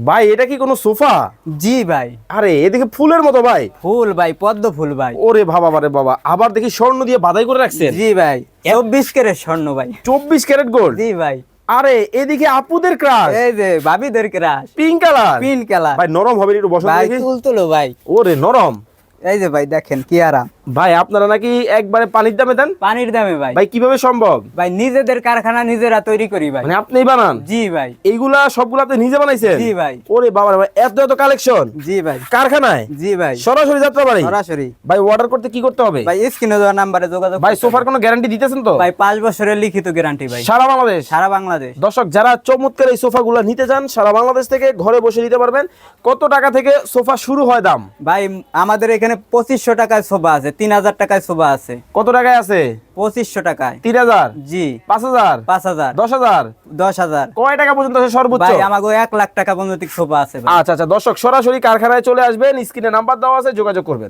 ভাই এটা কি কোনো সোফা? জি ভাই। আরে এদিকে ফুলের মতো ভাই। ফুল ভাই, পদ্ম ফুল ভাই। ওরে বাবা বারে বাবা, আবার দেখি স্বর্ণ দিয়ে বাধাই করে রাখছেন। জি ভাই, 24 ক্যারেট স্বর্ণ ভাই। 24 ক্যারেট গোল্ড। জি ভাই। আরে এদিকে আপুদের ক্রাশ, এই যে ভাবিদের crush, pink colour. Pink colour ভাই নরম হবে একটু, বসন্ত ভাই, দেখি। তুলতুলো ভাই। ওরে নরম। এই যে ভাই দেখেন কি আরাম। ভাই আপনারা নাকি একবারে পানির দামে দেন? পানির দামে ভাই। ভাই কিভাবে সম্ভব? ভাই নিজেদের কারখানা নিজেরা তৈরি করি ভাই। মানে আপনিই বানান? জি ভাই। এইগুলা সবগুলা আপনি নিজে বানাইছেন? জি ভাই। ওরে বাবা রে ভাই, এত এত কালেকশন জি ভাই। কারখানায়? জি ভাই। সরাসরি যাত্রাবাড়ি? সরাসরি। ভাই অর্ডার করতে কি করতে হবে? ভাই স্ক্রিনে দেওয়া নাম্বারে যোগাযোগ ভাই করতে সোফার হবে। কোনো গ্যারান্টি দিতেছেন তো? ভাই 5 বছরের লিখিত গ্যারান্টি ভাই। সারা বাংলাদেশ? সারা বাংলাদেশ। দর্শক যারা চমৎকার এই সোফাগুলো নিতে চান সারা বাংলাদেশ থেকে ঘরে বসে নিতে পারবেন। কত টাকা থেকে সোফা শুরু হয় দাম? ভাই আমাদের এখানে 2500 টাকায় সোফা আছে, 3000 টাকায় সোফা আছে। কত টাকায় আছে? 2500 টাকায়। 3000? জি। 5000? 5000? 10000? 10000? কয় টাকা পর্যন্ত আছে সর্বোচ্চ? ভাই আমাকে 1 লাখ টাকা পর্যন্ত সোফা আছে ভাই। আচ্ছা আচ্ছা, দর্শক সরাসরি কারখানায় চলে আসবেন, স্ক্রিনে নাম্বার দেওয়া আছে, যোগাযোগ করবেন।